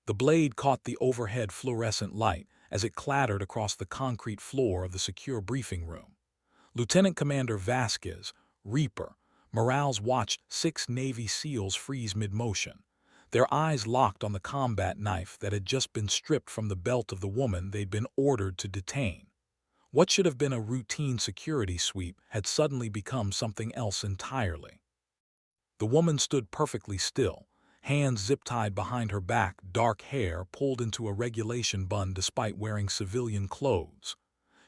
The blade caught the overhead fluorescent light as it clattered across the concrete floor of the secure briefing room. Lieutenant Commander Vasquez, Reaper, Morales watched 6 Navy SEALs freeze mid-motion, their eyes locked on the combat knife that had just been stripped from the belt of the woman they'd been ordered to detain. What should have been a routine security sweep had suddenly become something else entirely. The woman stood perfectly still, hands zip-tied behind her back, dark hair pulled into a regulation bun despite wearing civilian clothes.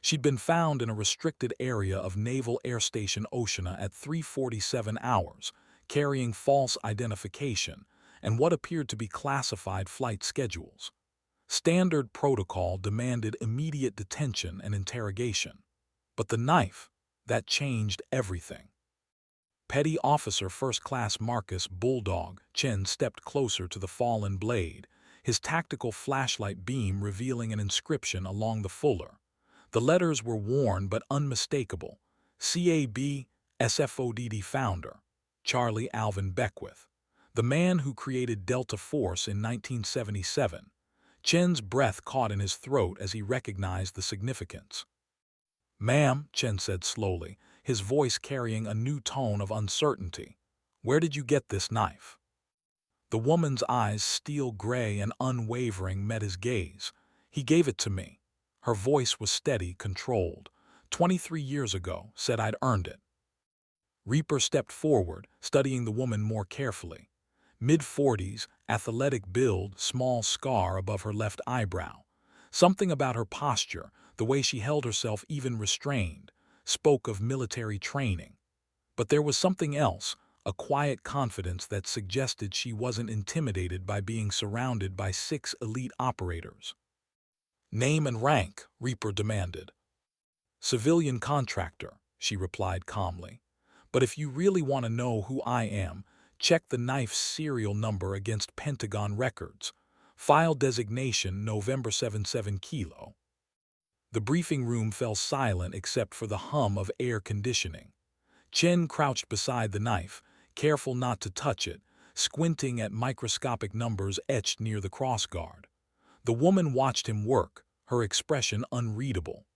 She'd been found in a restricted area of Naval Air Station Oceana at 3:47 hours, carrying false identification and what appeared to be classified flight schedules. Standard protocol demanded immediate detention and interrogation. But the knife, that changed everything. Petty Officer First Class Marcus Bulldog Chen stepped closer to the fallen blade, his tactical flashlight beam revealing an inscription along the fuller. The letters were worn but unmistakable. CAB SFODD founder, Charlie Alvin Beckwith, the man who created Delta Force in 1977. Chen's breath caught in his throat as he recognized the significance. "Ma'am," Chen said slowly, his voice carrying a new tone of uncertainty, "where did you get this knife?" The woman's eyes, steel gray and unwavering, met his gaze. "He gave it to me." Her voice was steady, controlled. 23 years ago, said I'd earned it." Reaper stepped forward, studying the woman more carefully. Mid-40s, athletic build, small scar above her left eyebrow. Something about her posture, the way she held herself even restrained, spoke of military training. But there was something else, a quiet confidence that suggested she wasn't intimidated by being surrounded by 6 elite operators. "Name and rank," Reaper demanded. "Civilian contractor," she replied calmly. "But if you really want to know who I am, check the knife's serial number against Pentagon records. File designation November 77 Kilo. The briefing room fell silent except for the hum of air conditioning. Chen crouched beside the knife, careful not to touch it, squinting at microscopic numbers etched near the crossguard. The woman watched him work, her expression unreadable.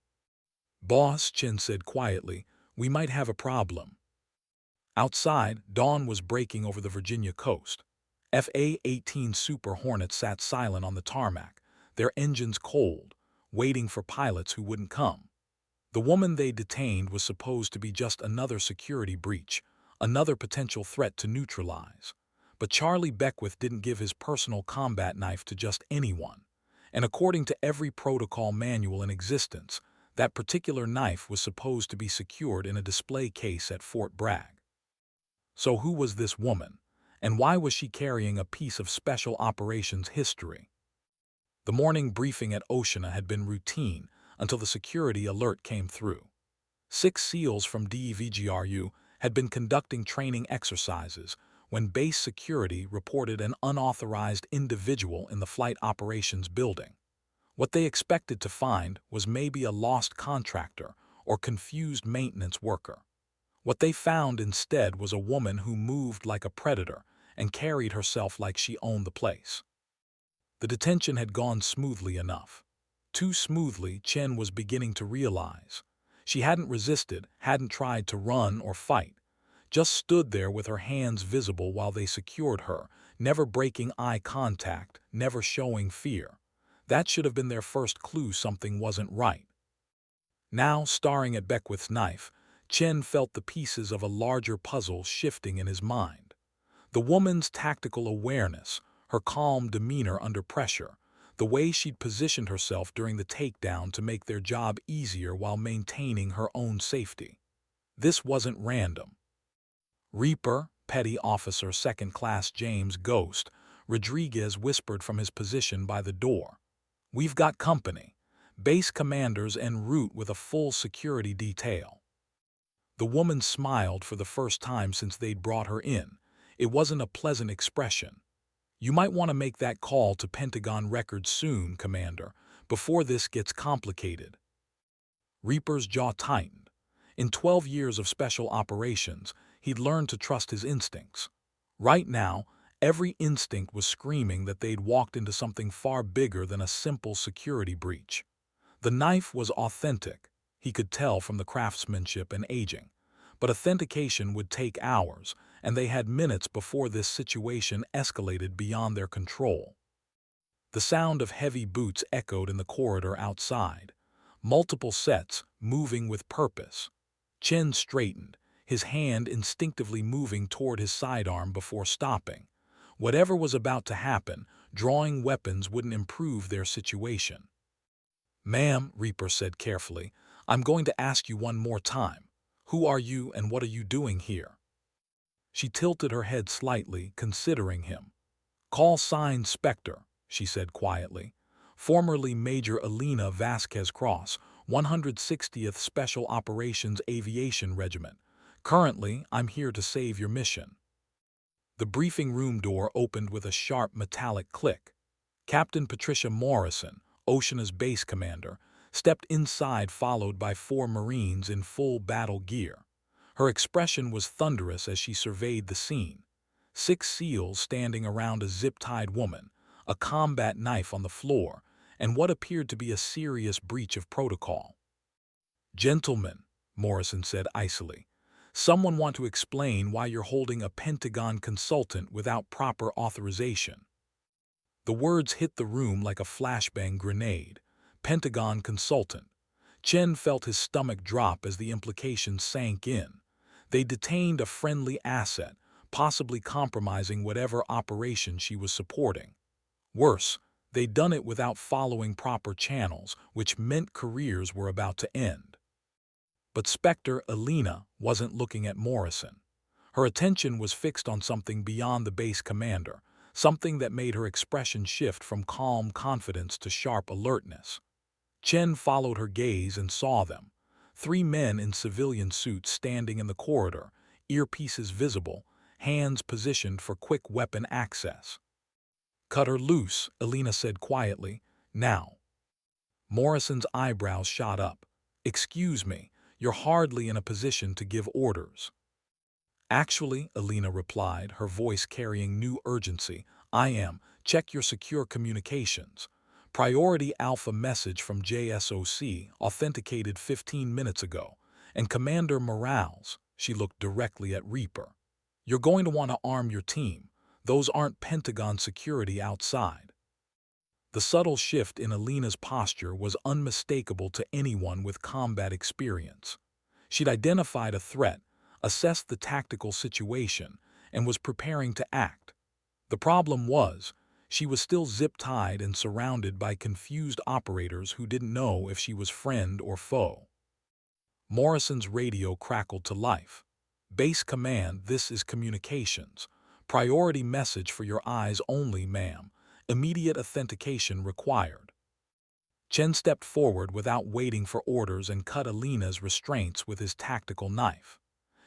"Boss," Chen said quietly, "we might have a problem." Outside, dawn was breaking over the Virginia coast. FA-18 Super Hornets sat silent on the tarmac, their engines cold, waiting for pilots who wouldn't come. The woman they detained was supposed to be just another security breach, another potential threat to neutralize. But Charlie Beckwith didn't give his personal combat knife to just anyone. And according to every protocol manual in existence, that particular knife was supposed to be secured in a display case at Fort Bragg. So who was this woman, and why was she carrying a piece of special operations history? The morning briefing at Oceana had been routine until the security alert came through. 6 SEALs from DEVGRU had been conducting training exercises when base security reported an unauthorized individual in the flight operations building. What they expected to find was maybe a lost contractor or confused maintenance worker. What they found instead was a woman who moved like a predator and carried herself like she owned the place. The detention had gone smoothly enough. Too smoothly, Chen was beginning to realize. She hadn't resisted, hadn't tried to run or fight, just stood there with her hands visible while they secured her, never breaking eye contact, never showing fear. That should have been their first clue something wasn't right. Now, staring at Beckwith's knife, Chen felt the pieces of a larger puzzle shifting in his mind. The woman's tactical awareness, her calm demeanor under pressure, the way she'd positioned herself during the takedown to make their job easier while maintaining her own safety. This wasn't random. "Reaper," Petty Officer Second Class James Ghost Rodriguez whispered from his position by the door. "We've got company. Base commanders en route with a full security detail." The woman smiled for the first time since they'd brought her in. It wasn't a pleasant expression. "You might want to make that call to Pentagon records soon, Commander, before this gets complicated." Reaper's jaw tightened. In 12 years of special operations, he'd learned to trust his instincts. Right now, Every instinct was screaming that they'd walked into something far bigger than a simple security breach. The knife was authentic, he could tell from the craftsmanship and aging. But authentication would take hours, and they had minutes before this situation escalated beyond their control. The sound of heavy boots echoed in the corridor outside. Multiple sets, moving with purpose. Chen straightened, his hand instinctively moving toward his sidearm before stopping. Whatever was about to happen, drawing weapons wouldn't improve their situation. "Ma'am," Reaper said carefully, "I'm going to ask you one more time. Who are you and what are you doing here?" She tilted her head slightly, considering him. "Call sign Spectre," she said quietly. "Formerly Major Elena Vasquez Cross, 160th Special Operations Aviation Regiment. Currently, I'm here to save your mission." The briefing room door opened with a sharp metallic click. Captain Patricia Morrison, Oceana's base commander, stepped inside followed by 4 Marines in full battle gear. Her expression was thunderous as she surveyed the scene. 6 SEALs standing around a zip-tied woman, a combat knife on the floor, and what appeared to be a serious breach of protocol. "Gentlemen," Morrison said icily, "someone want to explain why you're holding a Pentagon consultant without proper authorization?" The words hit the room like a flashbang grenade. Pentagon consultant. Chen felt his stomach drop as the implication sank in. They detained a friendly asset, possibly compromising whatever operation she was supporting. Worse, they'd done it without following proper channels, which meant careers were about to end. But Spectre Elena wasn't looking at Morrison. Her attention was fixed on something beyond the base commander, something that made her expression shift from calm confidence to sharp alertness. Chen followed her gaze and saw them. 3 men in civilian suits standing in the corridor, earpieces visible, hands positioned for quick weapon access. "Cut her loose," Elena said quietly. "Now." Morrison's eyebrows shot up. "Excuse me, you're hardly in a position to give orders." "Actually," Elena replied, her voice carrying new urgency, "I am. Check your secure communications. Priority Alpha message from JSOC, authenticated 15 minutes ago. And Commander Morales," she looked directly at Reaper, "you're going to want to arm your team. Those aren't Pentagon security outside." The subtle shift in Elena's posture was unmistakable to anyone with combat experience. She'd identified a threat, assessed the tactical situation, and was preparing to act. The problem was, she was still zip-tied and surrounded by confused operators who didn't know if she was friend or foe. Morrison's radio crackled to life. "Base command, this is communications. Priority message for your eyes only, ma'am. Immediate authentication required." Chen stepped forward without waiting for orders and cut Elena's restraints with his tactical knife.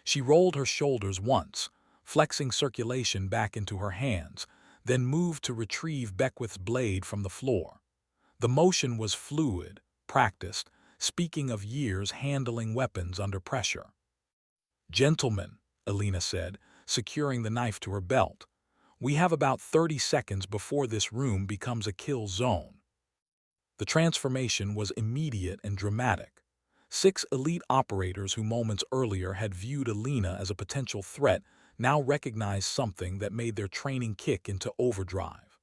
She rolled her shoulders once, flexing circulation back into her hands, then moved to retrieve Beckwith's blade from the floor. The motion was fluid, practiced, speaking of years handling weapons under pressure. "Gentlemen," Elena said, securing the knife to her belt, "we have about 30 seconds before this room becomes a kill zone." The transformation was immediate and dramatic. 6 elite operators who moments earlier had viewed Elena as a potential threat now recognized something that made their training kick into overdrive.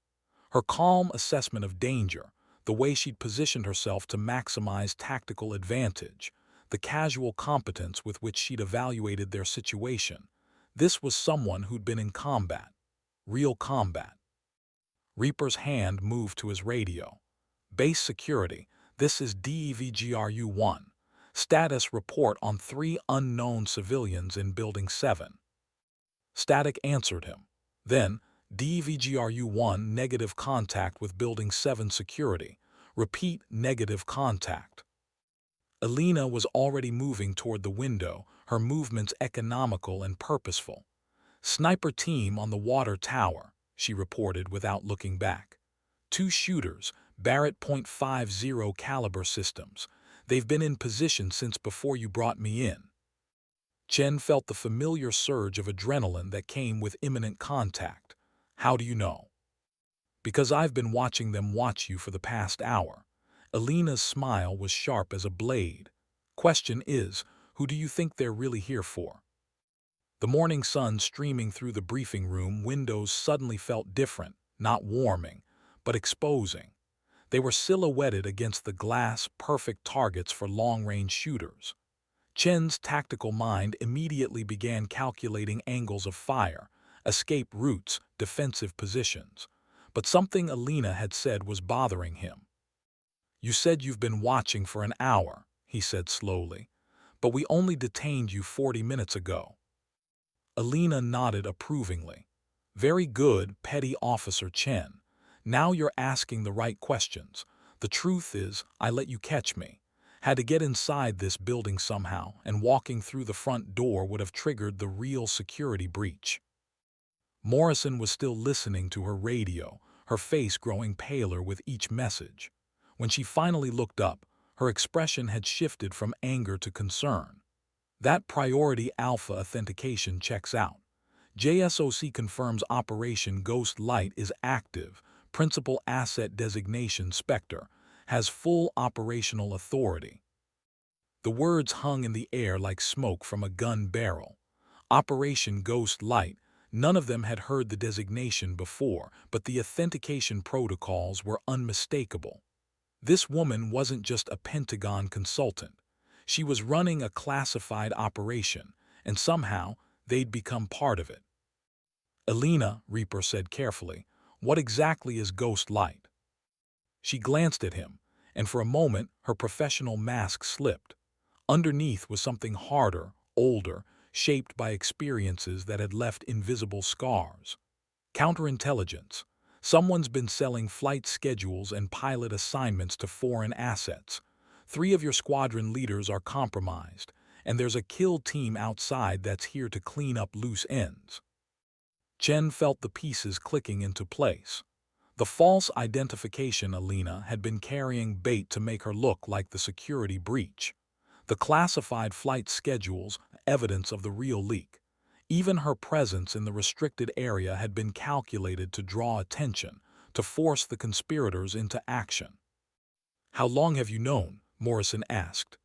Her calm assessment of danger, the way she'd positioned herself to maximize tactical advantage, the casual competence with which she'd evaluated their situation. This was someone who'd been in combat. Real combat. Reaper's hand moved to his radio. "Base security, this is DEVGRU-1. Status report on 3 unknown civilians in Building 7. Static answered him. Then, DEVGRU-1 negative contact with Building 7 security. Repeat negative contact. Elena was already moving toward the window, her movements economical and purposeful. "Sniper team on the water tower," she reported without looking back. 2 shooters, Barrett .50 caliber systems. They've been in position since before you brought me in. Chen felt the familiar surge of adrenaline that came with imminent contact. How do you know? Because I've been watching them watch you for the past hour. Alina's smile was sharp as a blade. Question is, who do you think they're really here for? The morning sun streaming through the briefing room windows suddenly felt different, not warming, but exposing. They were silhouetted against the glass, perfect targets for long-range shooters. Chen's tactical mind immediately began calculating angles of fire, escape routes, defensive positions. But something Alina had said was bothering him. "You said you've been watching for an hour," he said slowly, "but we only detained you 40 minutes ago." Alina nodded approvingly. "Very good, Petty Officer Chen. Now you're asking the right questions. The truth is, I let you catch me. Had to get inside this building somehow, and walking through the front door would have triggered the real security breach." Morrison was still listening to her radio, her face growing paler with each message. When she finally looked up, her expression had shifted from anger to concern. "That priority alpha authentication checks out. JSOC confirms Operation Ghost Light is active. Principal Asset Designation Spectre has full operational authority." The words hung in the air like smoke from a gun barrel. Operation Ghost Light. None of them had heard the designation before, but the authentication protocols were unmistakable. This woman wasn't just a Pentagon consultant. She was running a classified operation, and somehow they'd become part of it. "Alina," Reaper said carefully, "what exactly is Ghost Light?" She glanced at him, and for a moment her professional mask slipped. Underneath was something harder, older, shaped by experiences that had left invisible scars. "Counterintelligence. Someone's been selling flight schedules and pilot assignments to foreign assets. 3 of your squadron leaders are compromised, and there's a kill team outside that's here to clean up loose ends." Chen felt the pieces clicking into place. The false identification Alina had been carrying bait to make her look like the security breach. The classified flight schedules, evidence of the real leak. Even her presence in the restricted area had been calculated to draw attention, to force the conspirators into action. "How long have you known?" Morrison asked.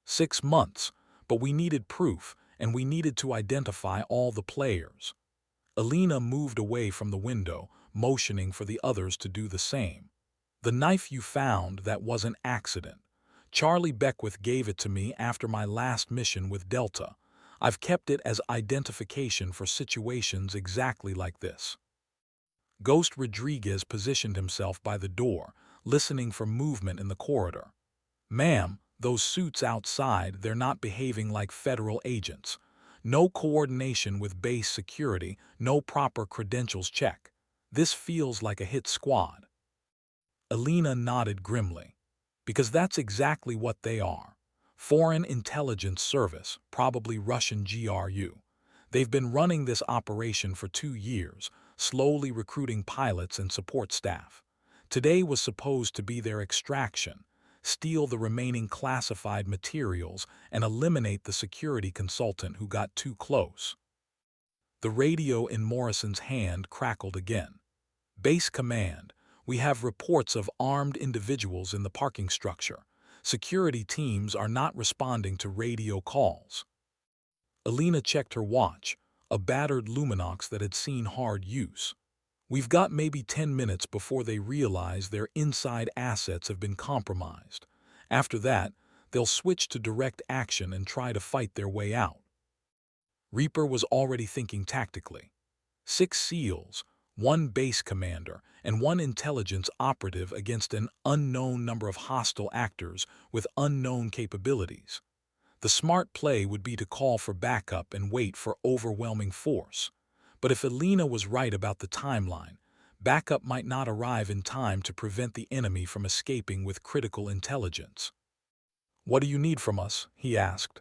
6 months, but we needed proof, and we needed to identify all the players." Alina moved away from the window, motioning for the others to do the same. "The knife you found, that was an accident. Charlie Beckwith gave it to me after my last mission with Delta. I've kept it as identification for situations exactly like this." Ghost Rodriguez positioned himself by the door, listening for movement in the corridor. "Ma'am, those suits outside, they're not behaving like federal agents. No coordination with base security, no proper credentials check. This feels like a hit squad." Alina nodded grimly. "Because that's exactly what they are. Foreign Intelligence Service, probably Russian GRU. They've been running this operation for 2 years, slowly recruiting pilots and support staff. Today was supposed to be their extraction, steal the remaining classified materials, and eliminate the security consultant who got too close." The radio in Morrison's hand crackled again. "Base Command, we have reports of armed individuals in the parking structure. Security teams are not responding to radio calls." Alina checked her watch, a battered Luminox that had seen hard use. "We've got maybe 10 minutes before they realize their inside assets have been compromised. After that, they'll switch to direct action and try to fight their way out." Reaper was already thinking tactically. 6 SEALs, 1 base commander, and 1 intelligence operative against an unknown number of hostile actors with unknown capabilities. The smart play would be to call for backup and wait for overwhelming force. But if Alina was right about the timeline, backup might not arrive in time to prevent the enemy from escaping with critical intelligence. "What do you need from us?" he asked.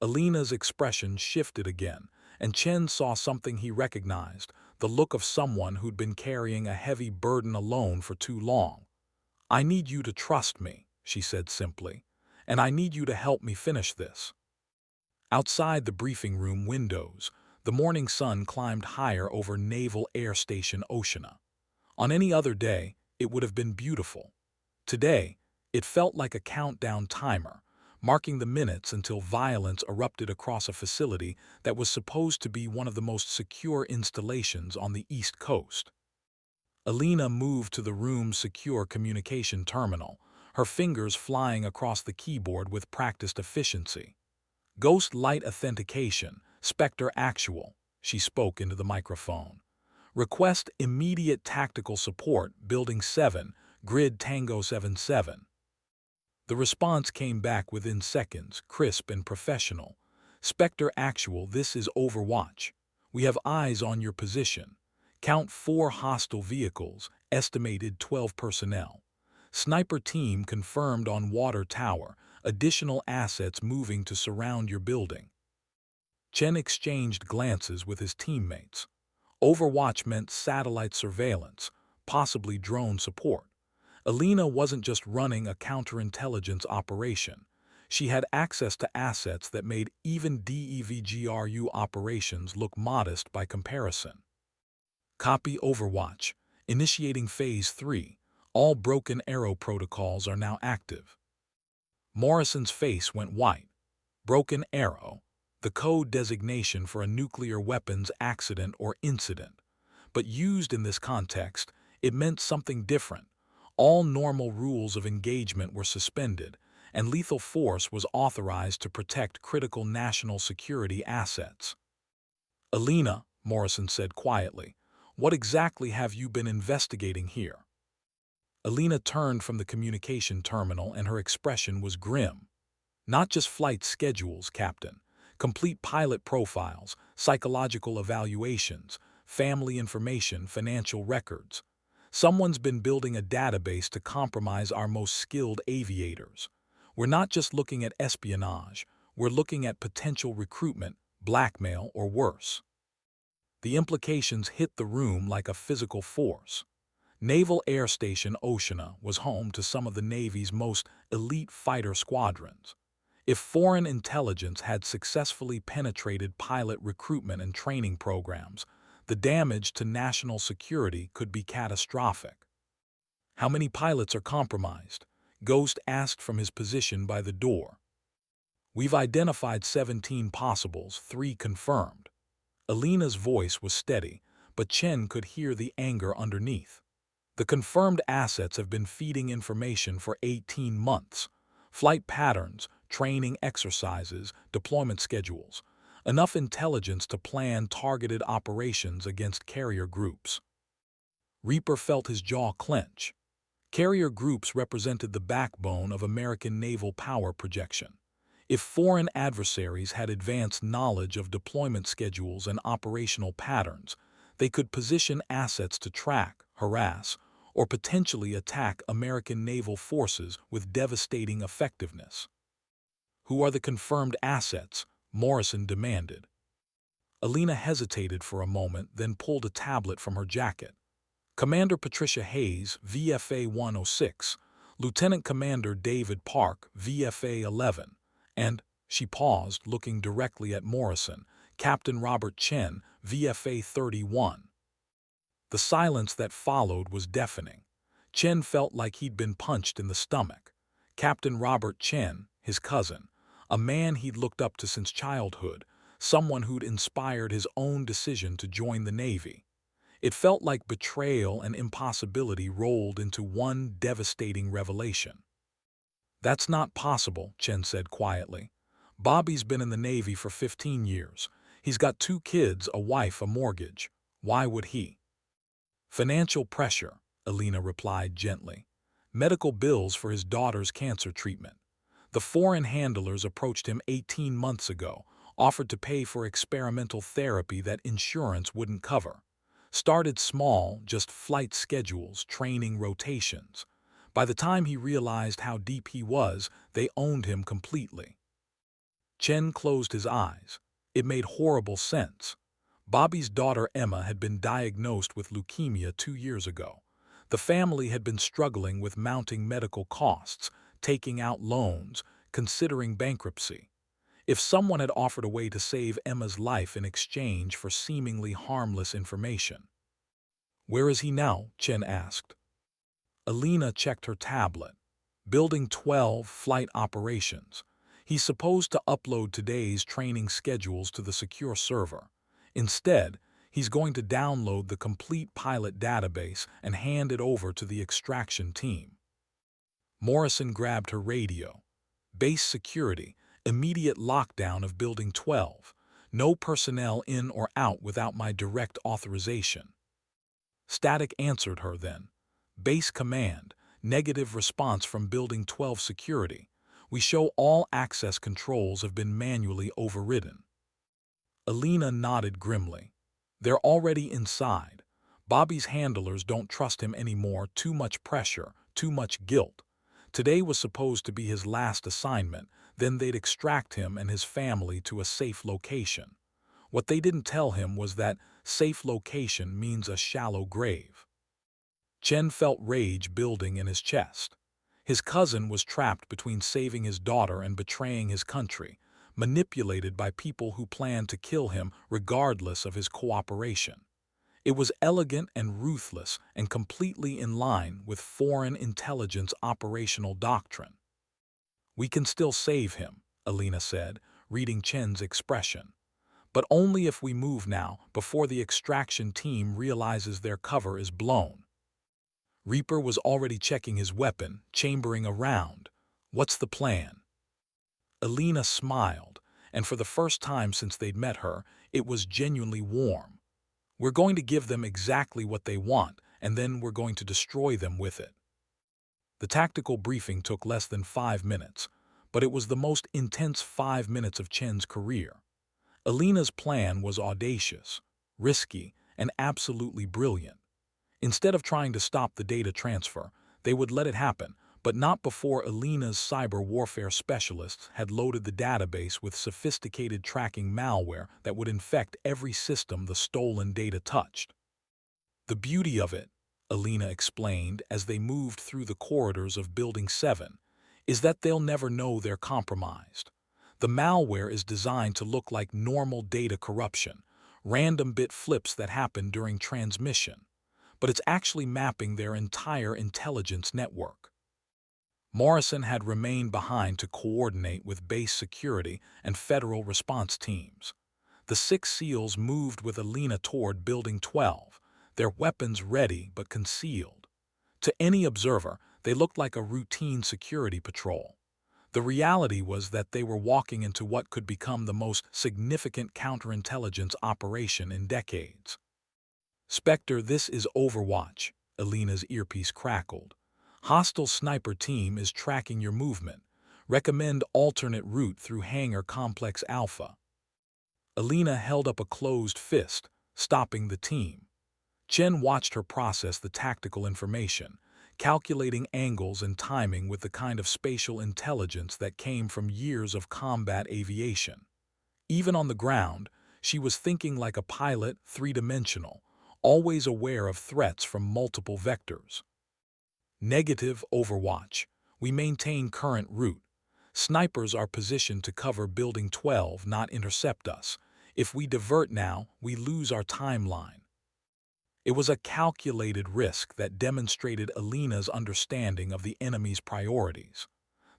Alina's expression shifted again, and Chen saw something he recognized, the look of someone who'd been carrying a heavy burden alone for too long. "I need you to trust me," she said simply, "and I need you to help me finish this." Outside the briefing room windows, The morning sun climbed higher over Naval Air Station Oceana. On any other day, it would have been beautiful. Today, it felt like a countdown timer, marking the minutes until violence erupted across a facility that was supposed to be one of the most secure installations on the East Coast. Alina moved to the room's secure communication terminal, her fingers flying across the keyboard with practiced efficiency. Ghost Light Authentication, Spectre Actual, she spoke into the microphone. Request immediate tactical support, Building 7, Grid Tango 77. The response came back within seconds, crisp and professional. Spectre Actual, this is Overwatch. We have eyes on your position. Count 4 hostile vehicles, estimated 12 personnel. Sniper team confirmed on Water Tower, additional assets moving to surround your building. Chen exchanged glances with his teammates. Overwatch meant satellite surveillance, possibly drone support. Alina wasn't just running a counterintelligence operation. She had access to assets that made even DEVGRU operations look modest by comparison. Copy Overwatch. Initiating Phase 3. All Broken Arrow protocols are now active. Morrison's face went white. Broken Arrow, the code designation for a nuclear weapons accident or incident. But used in this context, it meant something different. All normal rules of engagement were suspended, and lethal force was authorized to protect critical national security assets. Alina, Morrison said quietly, what exactly have you been investigating here? Alina turned from the communication terminal and her expression was grim. Not just flight schedules, Captain. Complete pilot profiles, psychological evaluations, family information, financial records. Someone's been building a database to compromise our most skilled aviators. We're not just looking at espionage, we're looking at potential recruitment, blackmail, or worse. The implications hit the room like a physical force. Naval Air Station Oceana was home to some of the Navy's most elite fighter squadrons. If foreign intelligence had successfully penetrated pilot recruitment and training programs, the damage to national security could be catastrophic. How many pilots are compromised? Ghost asked from his position by the door. We've identified 17 possibles, 3 confirmed. Alina's voice was steady, but Chen could hear the anger underneath. The confirmed assets have been feeding information for 18 months. Flight patterns, training exercises, deployment schedules. Enough intelligence to plan targeted operations against carrier groups. Reaper felt his jaw clench. Carrier groups represented the backbone of American naval power projection. If foreign adversaries had advanced knowledge of deployment schedules and operational patterns, they could position assets to track, harass, or potentially attack American naval forces with devastating effectiveness. Who are the confirmed assets? Morrison demanded. Alina hesitated for a moment, then pulled a tablet from her jacket. Commander Patricia Hayes, VFA 106, Lieutenant Commander David Park, VFA 11, and, she paused, looking directly at Morrison, Captain Robert Chen, VFA 31. The silence that followed was deafening. Chen felt like he'd been punched in the stomach. Captain Robert Chen, his cousin, a man he'd looked up to since childhood, someone who'd inspired his own decision to join the Navy. It felt like betrayal and impossibility rolled into one devastating revelation. That's not possible, Chen said quietly. Bobby's been in the Navy for 15 years. He's got 2 kids, a wife, a mortgage. Why would he? Financial pressure, Alina replied gently. Medical bills for his daughter's cancer treatment. The foreign handlers approached him 18 months ago, offered to pay for experimental therapy that insurance wouldn't cover. Started small, just flight schedules, training rotations. By the time he realized how deep he was, they owned him completely. Chen closed his eyes. It made horrible sense. Bobby's daughter Emma had been diagnosed with leukemia 2 years ago. The family had been struggling with mounting medical costs, taking out loans, considering bankruptcy. If someone had offered a way to save Emma's life in exchange for seemingly harmless information. "Where is he now?" Chen asked. Alina checked her tablet. Building 12, flight operations. He's supposed to upload today's training schedules to the secure server. Instead, he's going to download the complete pilot database and hand it over to the extraction team. Morrison grabbed her radio. "Base security, immediate lockdown of Building 12. No personnel in or out without my direct authorization." Static answered her then. "Base command, negative response from Building 12 security. We show all access controls have been manually overridden." Alina nodded grimly. "They're already inside. Bobby's handlers don't trust him anymore. Too much pressure, too much guilt. Today was supposed to be his last assignment, then they'd extract him and his family to a safe location. What they didn't tell him was that safe location means a shallow grave." Chen felt rage building in his chest. His cousin was trapped between saving his daughter and betraying his country, manipulated by people who planned to kill him regardless of his cooperation. It was elegant and ruthless and completely in line with foreign intelligence operational doctrine. "We can still save him," Alina said, reading Chen's expression. "But only if we move now, before the extraction team realizes their cover is blown." Reaper was already checking his weapon, chambering a round. "What's the plan?" Alina smiled, and for the first time since they'd met her, it was genuinely warm. "We're going to give them exactly what they want, and then we're going to destroy them with it." The tactical briefing took less than 5 minutes, but it was the most intense 5 minutes of Chen's career. Alina's plan was audacious, risky, and absolutely brilliant. Instead of trying to stop the data transfer, they would let it happen, but not before Alina's cyber warfare specialists had loaded the database with sophisticated tracking malware that would infect every system the stolen data touched. "The beauty of it," Alina explained as they moved through the corridors of Building 7, "is that they'll never know they're compromised. The malware is designed to look like normal data corruption, random bit flips that happen during transmission, but it's actually mapping their entire intelligence network." Morrison had remained behind to coordinate with base security and federal response teams. The 6 SEALs moved with Alina toward Building 12, their weapons ready but concealed. To any observer, they looked like a routine security patrol. The reality was that they were walking into what could become the most significant counterintelligence operation in decades. "Spectre, this is Overwatch," Alina's earpiece crackled. "Hostile sniper team is tracking your movement. Recommend alternate route through Hangar Complex Alpha." Alina held up a closed fist, stopping the team. Chen watched her process the tactical information, calculating angles and timing with the kind of spatial intelligence that came from years of combat aviation. Even on the ground, she was thinking like a pilot, three-dimensional, always aware of threats from multiple vectors. "Negative Overwatch. We maintain current route. Snipers are positioned to cover Building 12, not intercept us. If we divert now, we lose our timeline." It was a calculated risk that demonstrated Alina's understanding of the enemy's priorities.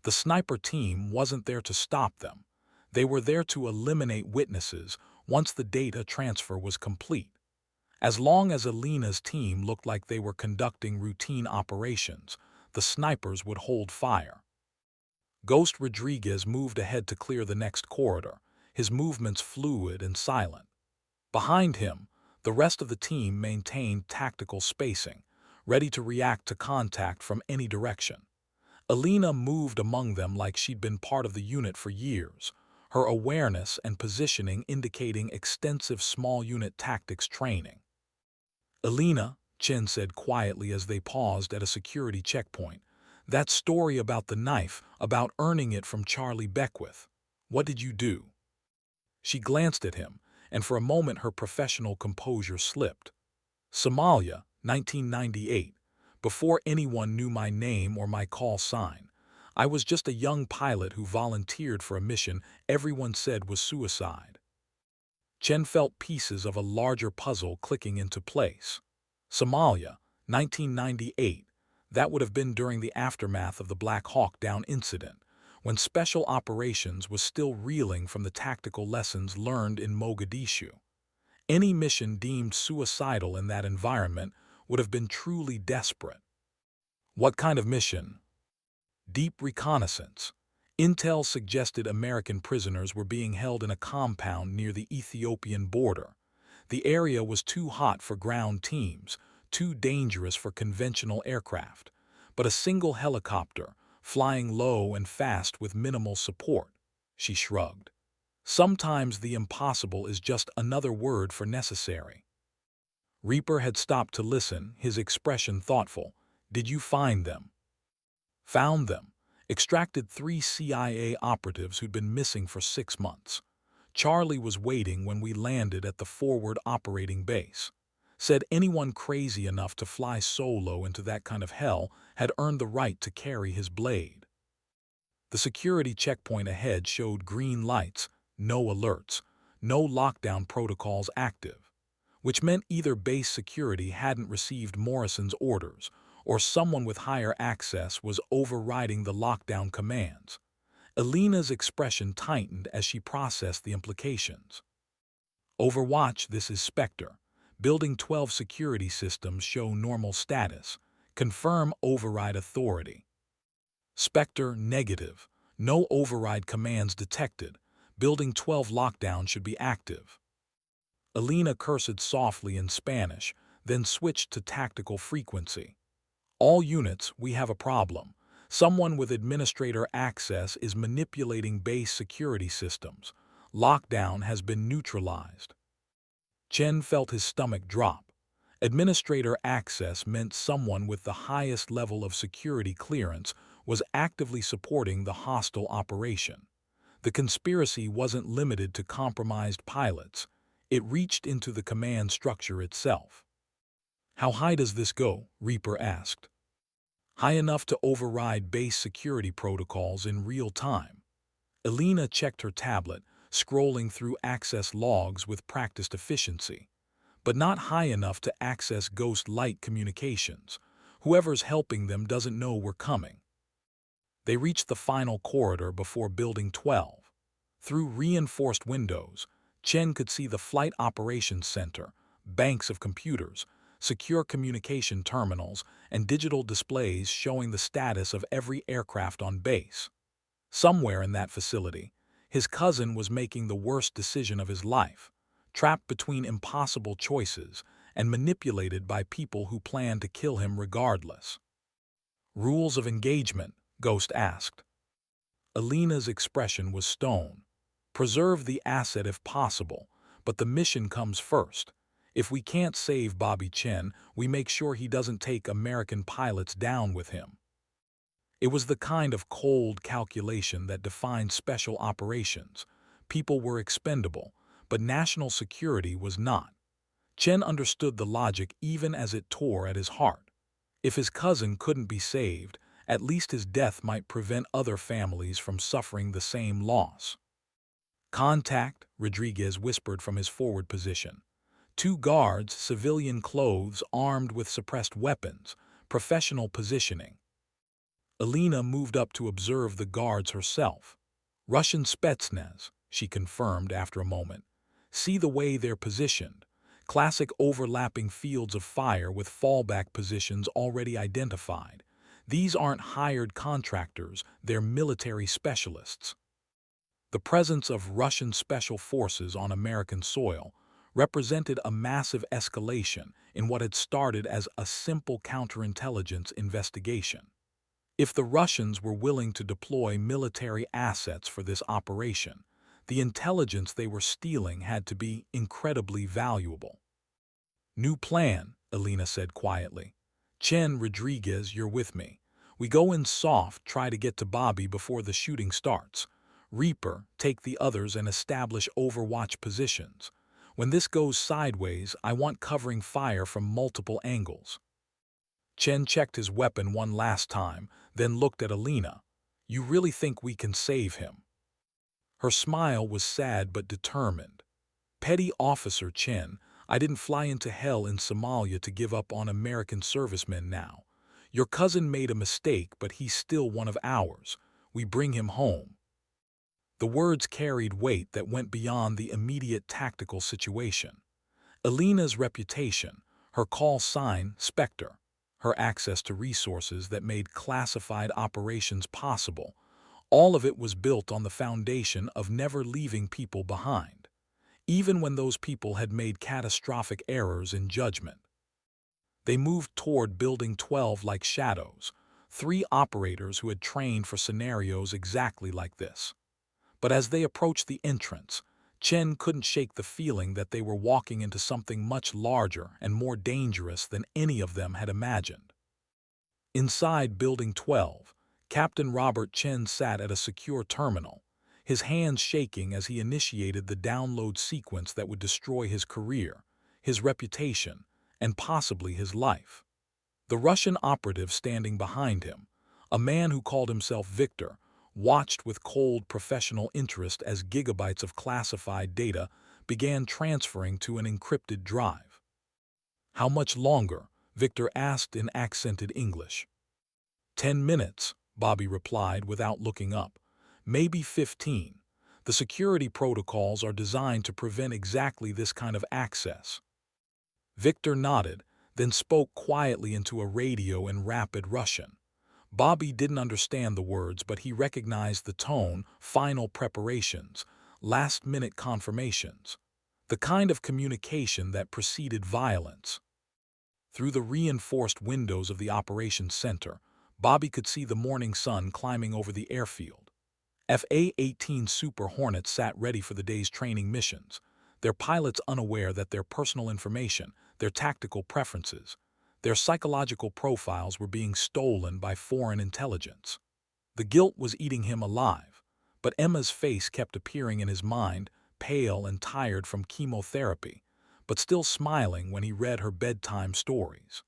The sniper team wasn't there to stop them. They were there to eliminate witnesses once the data transfer was complete. As long as Alina's team looked like they were conducting routine operations, the snipers would hold fire. Ghost Rodriguez moved ahead to clear the next corridor, his movements fluid and silent. Behind him, the rest of the team maintained tactical spacing, ready to react to contact from any direction. Alina moved among them like she'd been part of the unit for years, her awareness and positioning indicating extensive small unit tactics training. "Alina," Chen said quietly as they paused at a security checkpoint, "that story about the knife, about earning it from Charlie Beckwith. What did you do?" She glanced at him, and for a moment her professional composure slipped. "Somalia, 1998. Before anyone knew my name or my call sign, I was just a young pilot who volunteered for a mission everyone said was suicide. Chen felt pieces of a larger puzzle clicking into place. Somalia, 1998. That would have been during the aftermath of the Black Hawk Down incident, when Special Operations was still reeling from the tactical lessons learned in Mogadishu. Any mission deemed suicidal in that environment would have been truly desperate. What kind of mission? Deep reconnaissance. Intel suggested American prisoners were being held in a compound near the Ethiopian border. The area was too hot for ground teams, too dangerous for conventional aircraft. But a single helicopter, flying low and fast with minimal support. She shrugged. Sometimes the impossible is just another word for necessary. Reaper had stopped to listen, his expression thoughtful. Did you find them? Found them. Extracted 3 CIA operatives who'd been missing for 6 months. Charlie was waiting when we landed at the forward operating base. Said anyone crazy enough to fly solo into that kind of hell had earned the right to carry his blade. The security checkpoint ahead showed green lights, no alerts, no lockdown protocols active, which meant either base security hadn't received Morrison's orders or someone with higher access was overriding the lockdown commands. Alina's expression tightened as she processed the implications. Overwatch, this is Spectre. Building 12 security systems show normal status. Confirm override authority. Spectre, negative. No override commands detected. Building 12 lockdown should be active. Alina cursed softly in Spanish, then switched to tactical frequency. All units, we have a problem. Someone with administrator access is manipulating base security systems. Lockdown has been neutralized. Chen felt his stomach drop. Administrator access meant someone with the highest level of security clearance was actively supporting the hostile operation. The conspiracy wasn't limited to compromised pilots. It reached into the command structure itself. How high does this go? Reaper asked. High enough to override base security protocols in real time. Alina checked her tablet, scrolling through access logs with practiced efficiency, but not high enough to access ghost light communications. Whoever's helping them doesn't know we're coming. They reached the final corridor before Building 12. Through reinforced windows, Chen could see the Flight Operations Center, banks of computers, secure communication terminals, and digital displays showing the status of every aircraft on base. Somewhere in that facility, his cousin was making the worst decision of his life, trapped between impossible choices and manipulated by people who planned to kill him regardless. Rules of engagement, Ghost asked. Alina's expression was stone. Preserve the asset if possible, but the mission comes first. If we can't save Bobby Chen, we make sure he doesn't take American pilots down with him. It was the kind of cold calculation that defined special operations. People were expendable, but national security was not. Chen understood the logic even as it tore at his heart. If his cousin couldn't be saved, at least his death might prevent other families from suffering the same loss. Contact, Rodriguez whispered from his forward position. 2 guards, civilian clothes, armed with suppressed weapons, professional positioning. Alina moved up to observe the guards herself. Russian Spetsnaz, she confirmed after a moment. See the way they're positioned. Classic overlapping fields of fire with fallback positions already identified. These aren't hired contractors, they're military specialists. The presence of Russian special forces on American soil represented a massive escalation in what had started as a simple counterintelligence investigation. If the Russians were willing to deploy military assets for this operation, the intelligence they were stealing had to be incredibly valuable. New plan, Alina said quietly. Chen, Rodriguez, you're with me. We go in soft, try to get to Bobby before the shooting starts. Reaper, take the others and establish overwatch positions. When this goes sideways, I want covering fire from multiple angles. Chen checked his weapon one last time, then looked at Alina. You really think we can save him?" Her smile was sad but determined. "Petty Officer Chen, I didn't fly into hell in Somalia to give up on American servicemen now. Your cousin made a mistake, but he's still one of ours. We bring him home." The words carried weight that went beyond the immediate tactical situation. Alina's reputation, her call sign, Spectre, her access to resources that made classified operations possible, all of it was built on the foundation of never leaving people behind, even when those people had made catastrophic errors in judgment. They moved toward Building 12 like shadows, three operators who had trained for scenarios exactly like this. But as they approached the entrance, Chen couldn't shake the feeling that they were walking into something much larger and more dangerous than any of them had imagined. Inside Building 12, Captain Robert Chen sat at a secure terminal, his hands shaking as he initiated the download sequence that would destroy his career, his reputation, and possibly his life. The Russian operative standing behind him, a man who called himself Victor, watched with cold professional interest as gigabytes of classified data began transferring to an encrypted drive. "How much longer?" Victor asked in accented English. 10 minutes, Bobby replied without looking up. "Maybe 15. The security protocols are designed to prevent exactly this kind of access." Victor nodded, then spoke quietly into a radio in rapid Russian. Bobby didn't understand the words, but he recognized the tone: final preparations, last-minute confirmations, the kind of communication that preceded violence. Through the reinforced windows of the operations center, Bobby could see the morning sun climbing over the airfield. FA-18 Super Hornets sat ready for the day's training missions, their pilots unaware that their personal information, their tactical preferences, their psychological profiles were being stolen by foreign intelligence. The guilt was eating him alive, but Emma's face kept appearing in his mind, pale and tired from chemotherapy, but still smiling when he read her bedtime stories.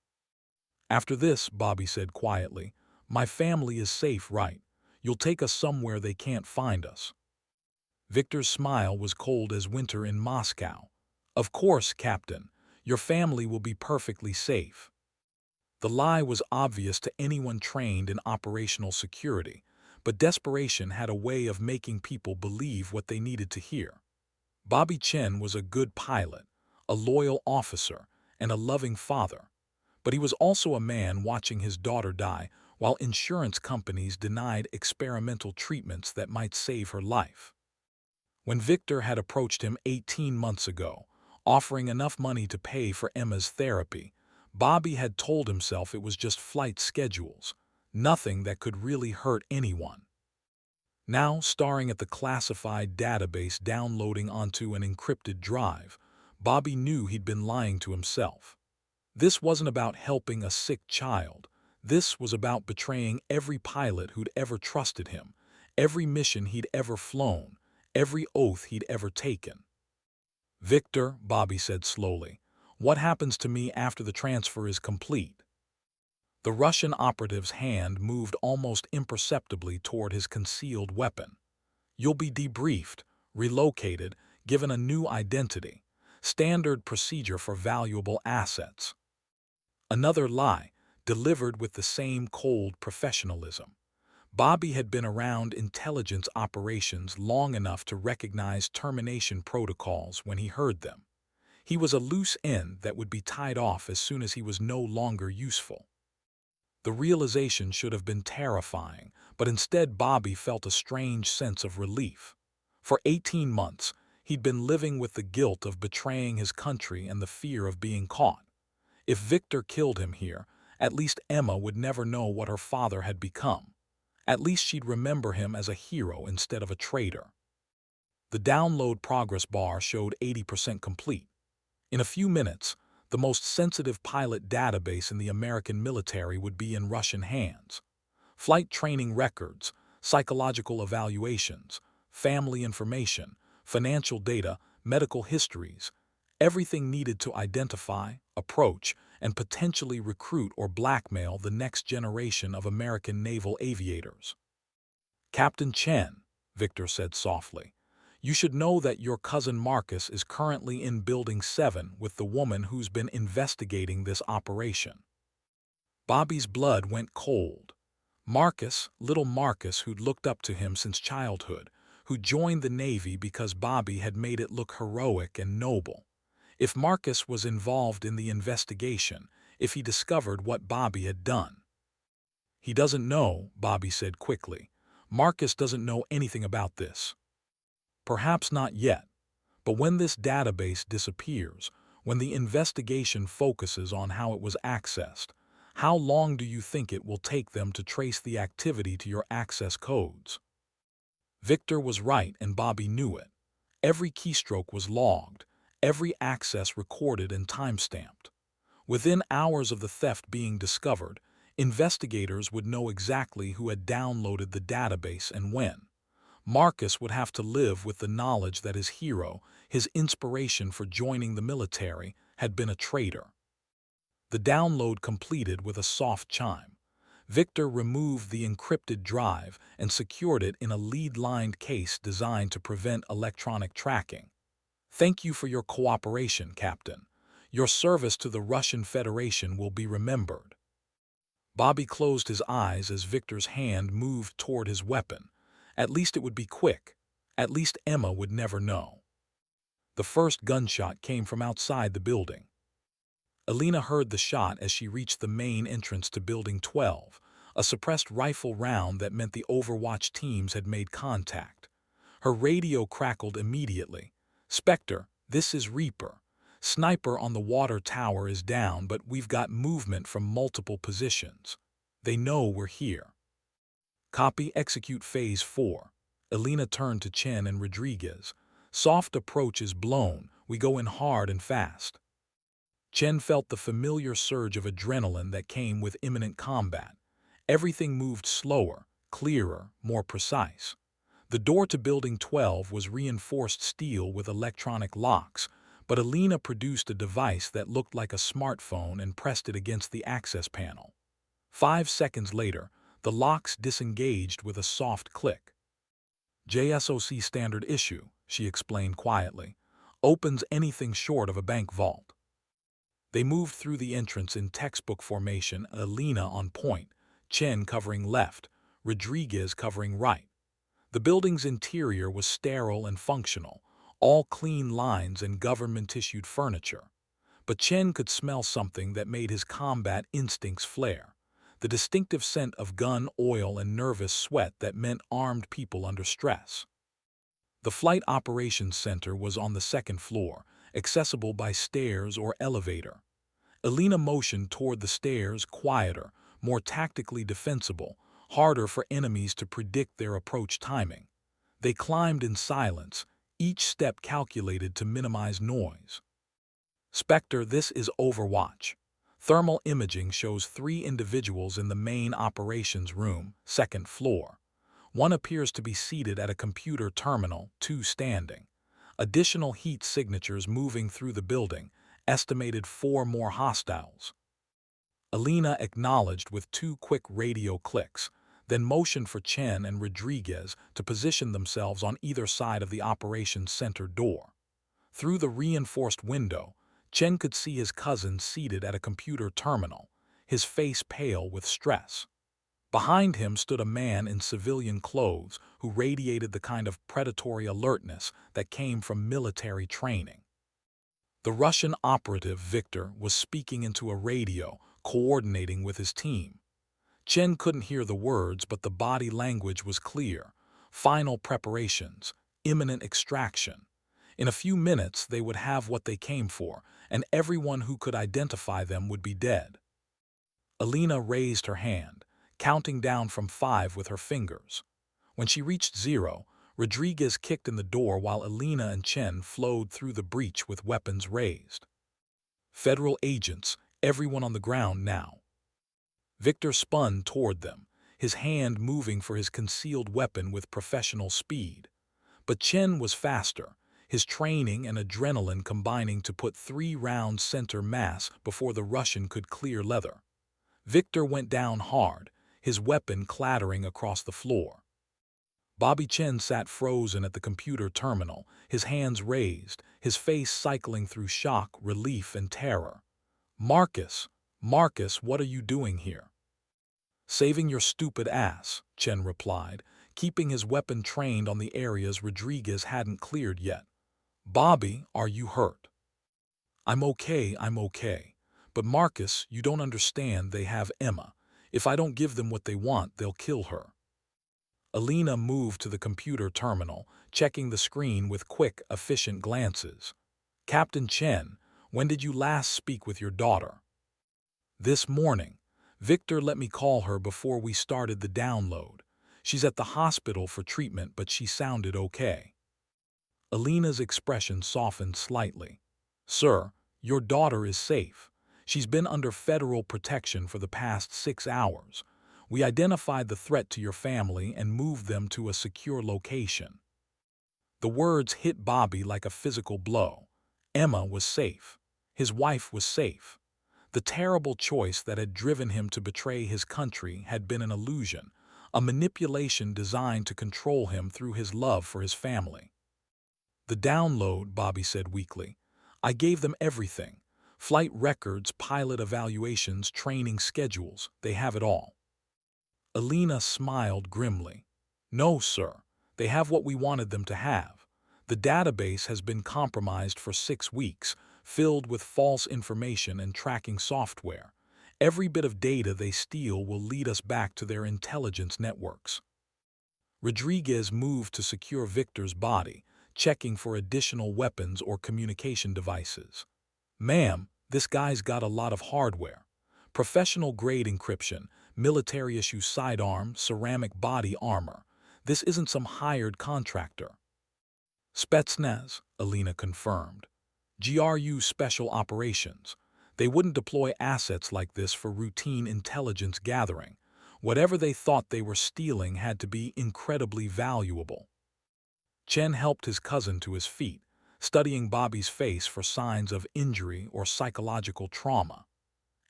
"After this," Bobby said quietly, "my family is safe, right? You'll take us somewhere they can't find us." Victor's smile was cold as winter in Moscow. "Of course, Captain. Your family will be perfectly safe." The lie was obvious to anyone trained in operational security, but desperation had a way of making people believe what they needed to hear. Bobby Chen was a good pilot, a loyal officer, and a loving father, but he was also a man watching his daughter die while insurance companies denied experimental treatments that might save her life. When Victor had approached him 18 months ago, offering enough money to pay for Emma's therapy, Bobby had told himself it was just flight schedules, nothing that could really hurt anyone. Now, staring at the classified database downloading onto an encrypted drive, Bobby knew he'd been lying to himself. This wasn't about helping a sick child. This was about betraying every pilot who'd ever trusted him, every mission he'd ever flown, every oath he'd ever taken. "Victor," Bobby said slowly, "what happens to me after the transfer is complete?" The Russian operative's hand moved almost imperceptibly toward his concealed weapon. "You'll be debriefed, relocated, given a new identity. Standard procedure for valuable assets." Another lie, delivered with the same cold professionalism. Bobby had been around intelligence operations long enough to recognize termination protocols when he heard them. He was a loose end that would be tied off as soon as he was no longer useful. The realization should have been terrifying, but instead Bobby felt a strange sense of relief. For 18 months, he'd been living with the guilt of betraying his country and the fear of being caught. If Victor killed him here, at least Emma would never know what her father had become. At least she'd remember him as a hero instead of a traitor. The download progress bar showed 80% complete. In a few minutes, the most sensitive pilot database in the American military would be in Russian hands. Flight training records, psychological evaluations, family information, financial data, medical histories, everything needed to identify, approach, and potentially recruit or blackmail the next generation of American naval aviators. "Captain Chen," Victor said softly, "you should know that your cousin Marcus is currently in Building 7 with the woman who's been investigating this operation." Bobby's blood went cold. Marcus, little Marcus who'd looked up to him since childhood, who joined the Navy because Bobby had made it look heroic and noble. If Marcus was involved in the investigation, if he discovered what Bobby had done. "He doesn't know," Bobby said quickly. "Marcus doesn't know anything about this." "Perhaps not yet. But when this database disappears, when the investigation focuses on how it was accessed, how long do you think it will take them to trace the activity to your access codes?" Victor was right and Bobby knew it. Every keystroke was logged, every access recorded and timestamped. Within hours of the theft being discovered, investigators would know exactly who had downloaded the database and when. Marcus would have to live with the knowledge that his hero, his inspiration for joining the military, had been a traitor. The download completed with a soft chime. Victor removed the encrypted drive and secured it in a lead-lined case designed to prevent electronic tracking. "Thank you for your cooperation, Captain. Your service to the Russian Federation will be remembered." Bobby closed his eyes as Victor's hand moved toward his weapon. At least it would be quick. At least Emma would never know. The first gunshot came from outside the building. Alina heard the shot as she reached the main entrance to Building 12, a suppressed rifle round that meant the Overwatch teams had made contact. Her radio crackled immediately. "Spectre, this is Reaper. Sniper on the water tower is down, but we've got movement from multiple positions. They know we're here." "Copy, execute Phase 4. Alina turned to Chen and Rodriguez. "Soft approach is blown. We go in hard and fast." Chen felt the familiar surge of adrenaline that came with imminent combat. Everything moved slower, clearer, more precise. The door to Building 12 was reinforced steel with electronic locks, but Alina produced a device that looked like a smartphone and pressed it against the access panel. 5 seconds later, the locks disengaged with a soft click. "JSOC standard issue," she explained quietly. "Opens anything short of a bank vault." They moved through the entrance in textbook formation, Alina on point, Chen covering left, Rodriguez covering right. The building's interior was sterile and functional, all clean lines and government-issued furniture. But Chen could smell something that made his combat instincts flare. The distinctive scent of gun oil and nervous sweat that meant armed people under stress. The Flight Operations Center was on the second floor, accessible by stairs or elevator. Alina motioned toward the stairs, quieter, more tactically defensible, harder for enemies to predict their approach timing. They climbed in silence, each step calculated to minimize noise. "Spectre, this is Overwatch. Thermal imaging shows 3 individuals in the main operations room, second floor. One appears to be seated at a computer terminal, 2 standing. Additional heat signatures moving through the building, estimated 4 more hostiles." Alina acknowledged with 2 quick radio clicks, then motioned for Chen and Rodriguez to position themselves on either side of the operations center door. Through the reinforced window, Chen could see his cousin seated at a computer terminal, his face pale with stress. Behind him stood a man in civilian clothes who radiated the kind of predatory alertness that came from military training. The Russian operative Victor was speaking into a radio, coordinating with his team. Chen couldn't hear the words, but the body language was clear. Final preparations, imminent extraction. In a few minutes they would have what they came for, and everyone who could identify them would be dead. Alina raised her hand, counting down from 5 with her fingers. When she reached 0, Rodriguez kicked in the door while Alina and Chen flowed through the breach with weapons raised. "Federal agents, everyone on the ground now." Victor spun toward them, his hand moving for his concealed weapon with professional speed. But Chen was faster, his training and adrenaline combining to put 3 rounds center mass before the Russian could clear leather. Victor went down hard, his weapon clattering across the floor. Bobby Chen sat frozen at the computer terminal, his hands raised, his face cycling through shock, relief, and terror. Marcus, Marcus, what are you doing here? Saving your stupid ass, Chen replied, keeping his weapon trained on the areas Rodriguez hadn't cleared yet. Bobby, are you hurt? I'm okay. But Marcus, you don't understand, they have Emma. If I don't give them what they want, they'll kill her. Alina moved to the computer terminal, checking the screen with quick, efficient glances. Captain Chen, when did you last speak with your daughter? This morning. Victor let me call her before we started the download. She's at the hospital for treatment, but she sounded okay. Alina's expression softened slightly. Sir, your daughter is safe. She's been under federal protection for the past 6 hours. We identified the threat to your family and moved them to a secure location. The words hit Bobby like a physical blow. Emma was safe. His wife was safe. The terrible choice that had driven him to betray his country had been an illusion, a manipulation designed to control him through his love for his family. The download, Bobby said weakly. I gave them everything. Flight records, pilot evaluations, training schedules, they have it all. Alina smiled grimly. No, sir. They have what we wanted them to have. The database has been compromised for 6 weeks, filled with false information and tracking software. Every bit of data they steal will lead us back to their intelligence networks. Rodriguez moved to secure Victor's body, checking for additional weapons or communication devices. Ma'am, this guy's got a lot of hardware. Professional-grade encryption, military-issue sidearm, ceramic body armor. This isn't some hired contractor. Spetsnaz, Alina confirmed. GRU Special Operations. They wouldn't deploy assets like this for routine intelligence gathering. Whatever they thought they were stealing had to be incredibly valuable. Chen helped his cousin to his feet, studying Bobby's face for signs of injury or psychological trauma.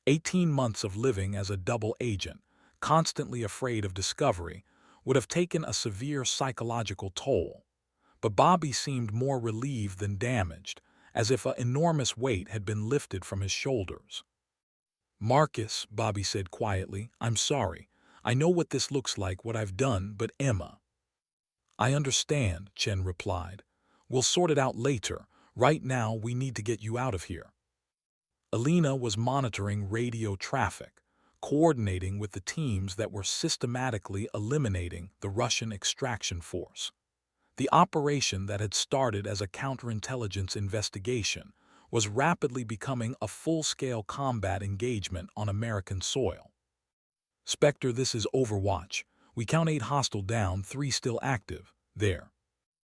18 months of living as a double agent, constantly afraid of discovery, would have taken a severe psychological toll. But Bobby seemed more relieved than damaged, as if an enormous weight had been lifted from his shoulders. Marcus, Bobby said quietly, I'm sorry. I know what this looks like, what I've done, but Emma. I understand, Chen replied. We'll sort it out later. Right now, we need to get you out of here. Alina was monitoring radio traffic, coordinating with the teams that were systematically eliminating the Russian extraction force. The operation that had started as a counterintelligence investigation was rapidly becoming a full-scale combat engagement on American soil. Spectre, this is Overwatch. We count 8 hostile down, 3 still active. There.